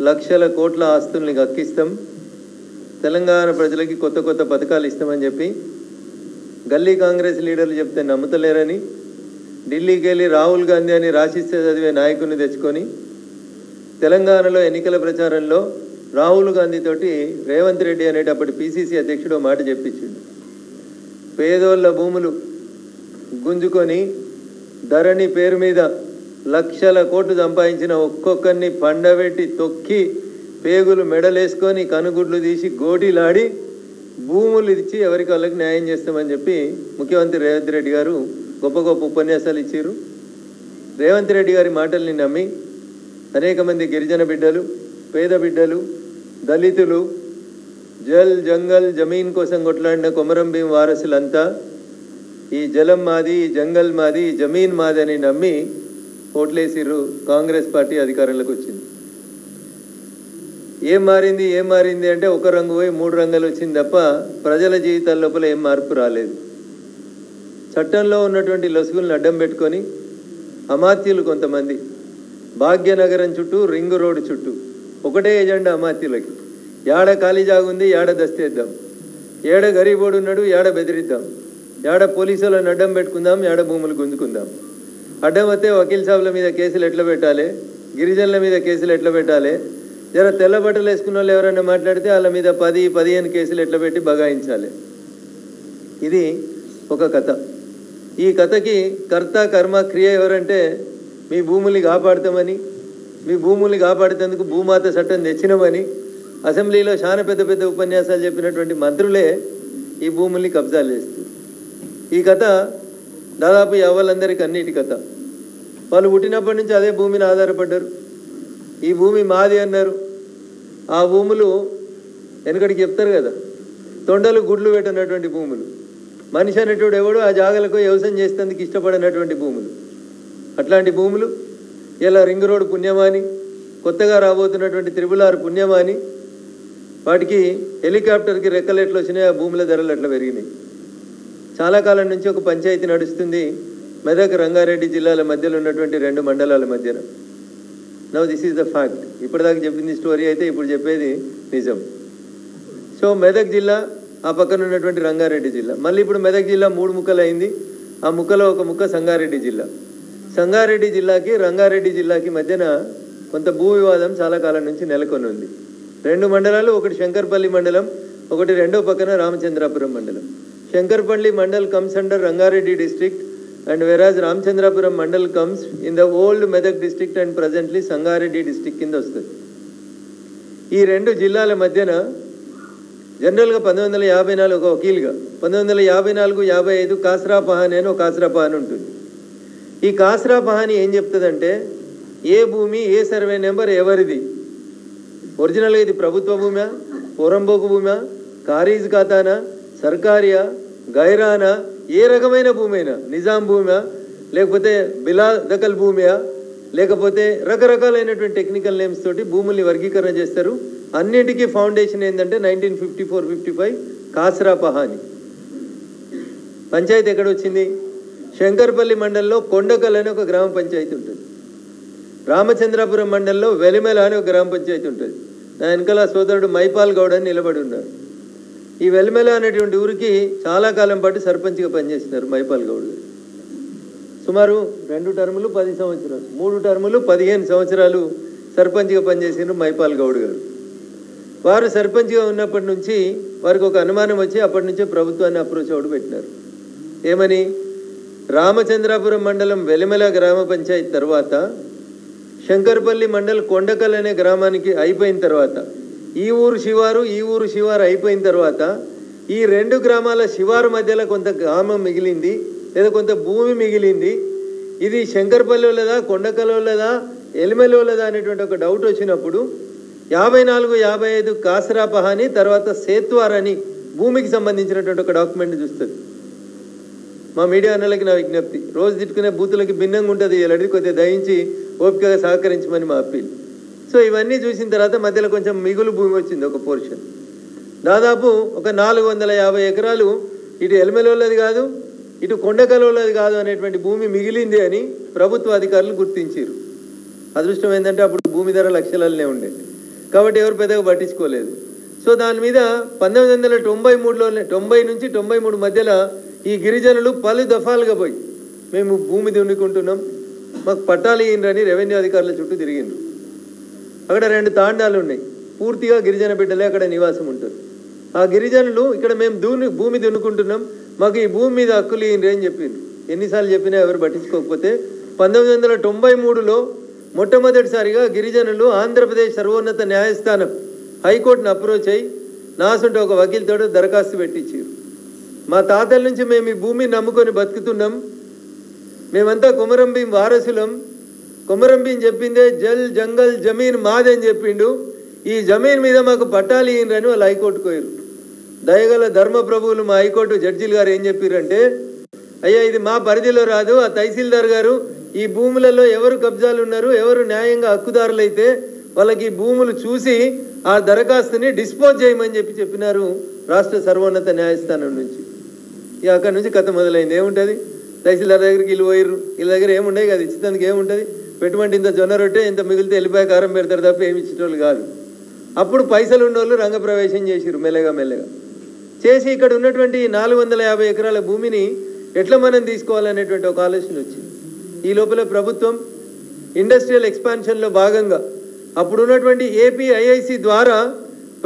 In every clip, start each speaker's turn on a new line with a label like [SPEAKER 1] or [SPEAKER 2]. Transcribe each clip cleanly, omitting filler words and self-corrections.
[SPEAKER 1] లక్షల కోట్ల ఆస్తుల్ని గక్కిస్తాం, తెలంగాణ ప్రజలకి కొత్త కొత్త పథకాలు ఇస్తామని చెప్పి గల్లీ కాంగ్రెస్ లీడర్లు చెప్తే నమ్ముతలేరని ఢిల్లీకి వెళ్ళి రాహుల్ గాంధీ అని రాసిస్తే చదివే నాయకుడిని తెచ్చుకొని తెలంగాణలో ఎన్నికల ప్రచారంలో రాహుల్ గాంధీ తోటి రేవంత్ రెడ్డి అనేటప్పటి పిసిసి అధ్యక్షుడు మాట చెప్పించిండు. పేదోళ్ళ భూములు గుంజుకొని ధరణి పేరు మీద లక్షల కోట్లు సంపాదించిన ఒక్కొక్కరిని పండబెట్టి తొక్కి పేగులు మెడలేసుకొని కనుగుడ్లు తీసి గోటీలాడి భూములు ఇచ్చి ఎవరికి వాళ్ళకి న్యాయం చేస్తామని చెప్పి ముఖ్యమంత్రి రేవంత్ రెడ్డి గారు గొప్ప గొప్ప ఉపన్యాసాలు ఇచ్చారు. రేవంత్ రెడ్డి గారి మాటల్ని నమ్మి అనేక మంది గిరిజన బిడ్డలు, పేద బిడ్డలు, దళితులు, జల్ జంగల్ జమీన్ కోసం కొట్లాడిన కొమరం భీం వారసులంతా ఈ జలం మాది, ఈ జంగల్ మాది, ఈ జమీన్ మాది అని నమ్మి ఓట్లేసిర్రు. కాంగ్రెస్ పార్టీ అధికారంలోకి వచ్చింది. ఏం మారింది అంటే ఒక రంగు పోయి 3 రంగులు వచ్చింది తప్ప ప్రజల జీవితాల లోపల ఏం మార్పు రాలేదు. చట్టంలో ఉన్నటువంటి లొసుగులను అడ్డం పెట్టుకొని అమాత్యులు కొంతమంది భాగ్యనగరం చుట్టూ, రింగ్ రోడ్డు చుట్టూ ఒకటే ఎజెండా అమాత్యులకి. ఏడ ఖాళీ జాగుంది, ఏడ దస్తేద్దాం, ఏడ గరీబోడు ఉన్నాడు, ఏడ బెదిరిద్దాం, ఏడ పోలీసులను అడ్డం పెట్టుకుందాం, ఏడ భూములు గుంజుకుందాం. అడ్డం వస్తే వకీల్ సాబుల మీద కేసులు ఎట్లా పెట్టాలి, గిరిజనుల మీద కేసులు ఎట్లా పెట్టాలి, జర తెల్ల బట్టలు వేసుకున్న వాళ్ళు ఎవరైనా మాట్లాడితే వాళ్ళ మీద 10-15 కేసులు ఎట్లా పెట్టి బగాయించాలి. ఇది ఒక కథ. ఈ కథకి కర్త కర్మ క్రియ ఎవరంటే మీ భూముల్ని కాపాడుతామని, మీ భూముల్ని కాపాడేందుకు భూమాత చట్టం తెచ్చినామని అసెంబ్లీలో చాలా పెద్ద పెద్ద ఉపన్యాసాలు చెప్పినటువంటి మంత్రులే ఈ భూముల్ని కబ్జాలు చేస్తారు. ఈ కథ దాదాపు యవ్వలందరికీ అన్నిటి కథ. వాళ్ళు పుట్టినప్పటి నుంచి అదే భూమిని ఆధారపడ్డారు. ఈ భూమి మాది అన్నారు. ఆ భూములు వెనకడికి చెప్తారు కదా, తొండలు గుడ్లు పెట్టినటువంటి భూములు. మనిషి అనేటువంటి ఎవడు ఆ జాగలకు వ్యవసాయం చేసేందుకు ఇష్టపడినటువంటి భూములు. అట్లాంటి భూములు ఇలా రింగ్ రోడ్ పుణ్యమాని, కొత్తగా రాబోతున్నటువంటి త్రిబుల్-R పుణ్యమాని, వాటికి హెలికాప్టర్కి రెక్కలు ఎట్లా వచ్చినాయి, ఆ భూముల ధరలు ఎట్లా పెరిగినాయి. చాలా కాలం నుంచి ఒక పంచాయతీ నడుస్తుంది మెదక్, రంగారెడ్డి జిల్లాల మధ్యలో ఉన్నటువంటి 2 మండలాల మధ్యన. Now this is the fact. ఇప్పటిదాకా చెప్పింది స్టోరీ అయితే ఇప్పుడు చెప్పేది నిజం. సో మెదక్ జిల్లా, ఆ పక్కన ఉన్నటువంటి రంగారెడ్డి జిల్లా, మళ్ళీ ఇప్పుడు మెదక్ జిల్లా 3 ముక్కలు అయింది. ఆ ముక్కలో ఒక ముక్క సంగారెడ్డి జిల్లా. సంగారెడ్డి జిల్లాకి రంగారెడ్డి జిల్లాకి మధ్యన కొంత భూ వివాదం చాలా కాలం నుంచి నెలకొని ఉంది. 2 మండలాలు, ఒకటి శంకర్పల్లి మండలం, ఒకటి రెండో పక్కన రామచంద్రాపురం మండలం. Shankarpally mandal comes under Rangareddy district and whereas Ramchandrapuram mandal comes in the old Medak district and presently Sangareddy district కింద వస్తుంది. ఈ 2 జిల్లాల మధ్యన జనరల్గా 1954 ఒక వకీల్గా 1954-55 కాస్రా పహాని అని ఒక కాస్రా పహాని ఉంటుంది. ఈ కాస్రా పహాని ఏం చెప్తుందంటే ఏ భూమి, ఏ సర్వే నెంబర్ ఎవరిది, ఒరిజినల్గా ఇది ప్రభుత్వ భూమా, పొరంబోకు భూమా, ఖారీజ్ ఖాతానా, సర్కారియా, గైరానా, ఏ రకమైన భూమైనా, నిజాం భూమా, లేకపోతే బిలా దఖల్ భూమియా, లేకపోతే రకరకాలైనటువంటి టెక్నికల్ నేమ్స్ తోటి భూముల్ని వర్గీకరణ చేస్తారు. అన్నిటికీ ఫౌండేషన్ ఏంటంటే 1954-55 కాస్రా పహాని. పంచాయతీ ఎక్కడ వచ్చింది? శంకర్పల్లి మండలంలో కొండకల్ అని ఒక గ్రామ పంచాయతీ ఉంటుంది. రామచంద్రాపురం మండలంలో వెలిమెల అని ఒక గ్రామ పంచాయతీ ఉంటుంది. నా వెనకాల సోదరుడు మైపాల్ గౌడ్ అని నిలబడి ఉన్నారు. ఈ వెలిమెల అనేటువంటి ఊరికి చాలా కాలం పాటు సర్పంచ్గా పనిచేస్తున్నారు మైపాల్ గౌడ్ గారు. సుమారు 2 టర్ములు 10 సంవత్సరాలు, 3 టర్ములు 15 సంవత్సరాలు సర్పంచ్గా పనిచేసిన మైపాల్ గౌడ్ గారు. వారు సర్పంచ్గా ఉన్నప్పటి నుంచి వారికి ఒక అనుమానం వచ్చి అప్పటి నుంచే ప్రభుత్వాన్ని అప్రోచ్ అవుడు పెట్టినారు. ఏమని? రామచంద్రాపురం మండలం వెలిమెల గ్రామ పంచాయతీ తర్వాత శంకర్పల్లి మండల్ కొండకల్ అనే గ్రామానికి అయిపోయిన తర్వాత, ఈ ఊరు శివారు అయిపోయిన తర్వాత ఈ 2 గ్రామాల శివారు మధ్యలో కొంత గ్రామం మిగిలింది, లేదా కొంత భూమి మిగిలింది. ఇది శంకర్పల్లి లేదా కొండకల్లో లేదా ఎలిమెలో లేదా అనేటువంటి ఒక డౌట్ వచ్చినప్పుడు 54-55 కాస్రా పహాని తర్వాత సేత్వార్ అని భూమికి సంబంధించినటువంటి ఒక డాక్యుమెంట్ చూస్తుంది. మా మీడియా అన్నలకి నా విజ్ఞప్తి, రోజు తిట్టుకునే బూతులకి భిన్నంగా ఉంటుంది, ఎలాంటి కొద్దిగా దయించి ఓపికగా సహకరించమని మా అప్పీల్. సో ఇవన్నీ చూసిన తర్వాత మధ్యలో కొంచెం మిగులు భూమి వచ్చింది, ఒక పోర్షన్. దాదాపు ఒక 450 ఎకరాలు ఇటు ఎలిమెలోళ్ళది కాదు, ఇటు కొండకలోళ్ళది కాదు అనేటువంటి భూమి మిగిలింది అని ప్రభుత్వ అధికారులు గుర్తించారు. అదృష్టం ఏంటంటే అప్పుడు భూమి ధర లక్షలనే ఉండే. కాబట్టి ఎవరు పెద్దగా పట్టించుకోలేదు. సో దాని మీద 1993లోనే 90 నుంచి 93 మధ్యలో ఈ గిరిజనులు పలు దఫాలుగా పోయి మేము భూమి దున్నుకుంటున్నాం, మాకు పట్టాలు ఇయ్యండి రెవెన్యూ అధికారుల చుట్టూ తిరిగిండ్రు. అక్కడ 2 తాండాలు ఉన్నాయి, పూర్తిగా గిరిజన బిడ్డలే అక్కడ నివాసం ఉంటారు. ఆ గిరిజనులు ఇక్కడ మేము భూమి దున్నుకుంటున్నాం, మాకు ఈ భూమి మీద హక్కులు ఇయ్యండి అని చెప్పిండ్రు. ఎన్నిసార్లు చెప్పినా ఎవరు పట్టించుకోకపోతే 1993లో మొట్టమొదటిసారిగా గిరిజనులు ఆంధ్రప్రదేశ్ సర్వోన్నత న్యాయస్థానం హైకోర్టును అప్రోచ్ అయ్యి నాసుంటే ఒక వకీల్తో దరఖాస్తు పెట్టించారు. మా తాతల నుంచి మేము ఈ భూమిని నమ్ముకొని బతుకుతున్నాం, మేమంతా కొమరంభీం వారసులం, కొమరంభీం చెప్పిందే జల్ జంగల్ జమీన్ మాదని చెప్పిండు, ఈ జమీన్ మీద మాకు పట్టాలు ఇయ్యండి వాళ్ళు హైకోర్టుకు పోయారు. దయగల ధర్మప్రభువులు మా హైకోర్టు జడ్జిలు గారు ఏం చెప్పారంటే, అయ్యా ఇది మా పరిధిలో రాదు, ఆ తహసీల్దార్ గారు ఈ భూములలో ఎవరు కబ్జాలు ఉన్నారు, ఎవరు న్యాయంగా హక్కుదారులైతే వాళ్ళకి ఈ భూములు చూసి ఆ దరఖాస్తుని డిస్పోజ్ చేయమని చెప్పినారు రాష్ట్ర సర్వోన్నత న్యాయస్థానం నుంచి. ఇక అక్కడి నుంచి కథ మొదలైంది. ఏముంటుంది, తహసీల్దార్ దగ్గరికి వీళ్ళు పోయిర్రు, వీళ్ళ దగ్గర ఏముండే కదా ఇచ్చేందుకు ఏముంటుంది, పెట్టుబడి ఇంత జొన్న రొట్టె ఇంత మిగిలితే వెళ్ళిపోయి కారం పెడతారు తప్ప ఏమి ఇచ్చేటోళ్ళు కాదు. అప్పుడు పైసలు ఉన్నోళ్ళు రంగప్రవేశం చేసిరు, మెల్లగా చేసి ఇక్కడ ఉన్నటువంటి 450 ఎకరాల భూమిని ఎట్లా మనం తీసుకోవాలనేటువంటి ఒక ఆలోచన వచ్చింది. ఈ లోపల ప్రభుత్వం ఇండస్ట్రియల్ ఎక్స్పాన్షన్లో భాగంగా అప్పుడు ఉన్నటువంటి ఏపీఐఐసి ద్వారా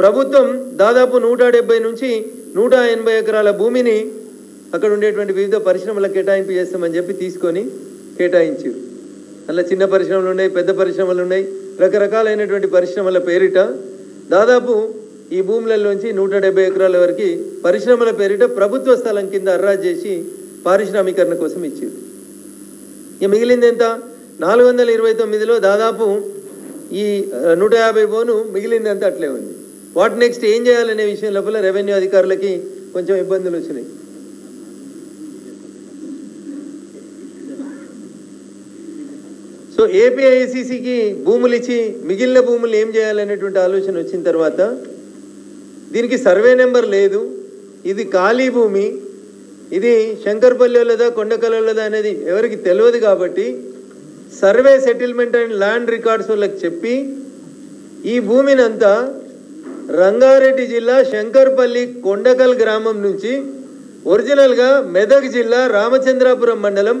[SPEAKER 1] ప్రభుత్వం దాదాపు 170 నుంచి 180 ఎకరాల భూమిని అక్కడ ఉండేటువంటి వివిధ పరిశ్రమలకు కేటాయింపు చేస్తామని చెప్పి తీసుకొని కేటాయించారు. అలా చిన్న పరిశ్రమలు ఉన్నాయి, పెద్ద పరిశ్రమలు ఉన్నాయి, రకరకాలైనటువంటి పరిశ్రమల పేరిట దాదాపు ఈ భూములలోంచి 170 ఎకరాల వరకు పరిశ్రమల పేరిట ప్రభుత్వ స్థలం కింద అర్రాజు చేసి పారిశ్రామీకరణ కోసం ఇచ్చారు. ఇక మిగిలింది ఎంత, 429లో దాదాపు ఈ 150 పోను మిగిలింది అంతా అట్లే ఉంది. వాట్ నెక్స్ట్ ఏం చేయాలనే విషయం లోపల రెవెన్యూ అధికారులకి కొంచెం ఇబ్బందులు వచ్చినాయి. సో ఏపీఐసిసికి భూములు ఇచ్చి మిగిలిన భూములు ఏం చేయాలనేటువంటి ఆలోచన వచ్చిన తర్వాత దీనికి సర్వే నెంబర్ లేదు, ఇది ఖాళీ భూమి, ఇది శంకర్పల్లిలోదా కొండకల్లోదా అనేది ఎవరికి తెలియదు కాబట్టి survey settlement and land records వాళ్ళకి చెప్పి ఈ భూమిని అంతా రంగారెడ్డి జిల్లా శంకర్పల్లి కొండకల్ గ్రామం నుంచి ఒరిజినల్గా మెదక్ జిల్లా రామచంద్రాపురం మండలం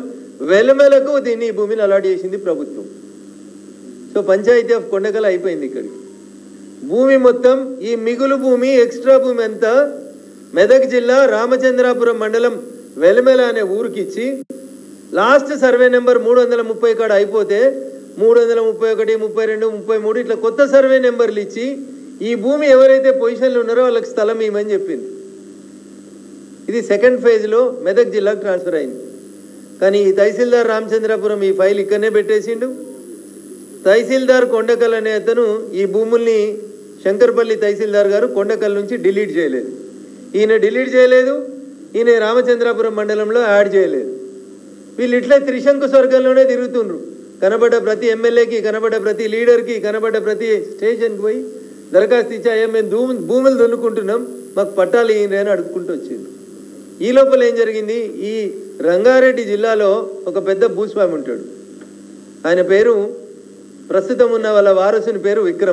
[SPEAKER 1] వెలమెలకు దీన్ని ఈ భూమిని అలాట్ చేసింది ప్రభుత్వం. సో పంచాయతీ ఆఫ్ కొండకల్ అయిపోయింది. ఇక్కడికి భూమి మొత్తం ఈ మిగులు భూమి ఎక్స్ట్రా భూమి అంతా మెదక్ జిల్లా రామచంద్రాపురం మండలం వెలమెల అనే ఊరికి ఇచ్చి లాస్ట్ సర్వే నెంబర్ 330 కాడ అయిపోతే 331, 32, 33 ఇట్లా కొత్త సర్వే నెంబర్లు ఇచ్చి ఈ భూమి ఎవరైతే పొజిషన్లో ఉన్నారో వాళ్ళకి స్థలం ఇవ్వమని చెప్పింది. ఇది సెకండ్ ఫేజ్లో మెదక్ జిల్లాకు ట్రాన్స్ఫర్ అయింది. కానీ ఈ తహసీల్దార్ రామచంద్రాపురం ఈ ఫైల్ ఇక్కడనే పెట్టేసిండు. తహసీల్దార్ కొండకల్ అనే అతను ఈ భూముల్ని శంకర్పల్లి తహసీల్దార్ గారు కొండకల్ నుంచి డిలీట్ చేయలేదు. ఈయన డిలీట్ చేయలేదు, ఈయన రామచంద్రాపురం మండలంలో యాడ్ చేయలేదు. వీళ్ళు ఇట్లా త్రిశంకు స్వర్గంలోనే తిరుగుతుండ్రు. కనబడ్డ ప్రతి ఎమ్మెల్యేకి, కనబడ్డ ప్రతి లీడర్కి, కనబడ్డ ప్రతి స్టేషన్కి పోయి దరఖాస్తు ఇచ్చి అయ్యా మేము భూములు దున్నుకుంటున్నాం, మాకు పట్టాలు ఇయ్యండి అని అడుక్కుంటూ వచ్చింది. ఈ లోపల ఏం జరిగింది, ఈ రంగారెడ్డి జిల్లాలో ఒక పెద్ద భూస్వామి ఉంటాడు. ఆయన పేరు ప్రస్తుతం ఉన్న వాళ్ళ వారసుని పేరు విక్రమ్.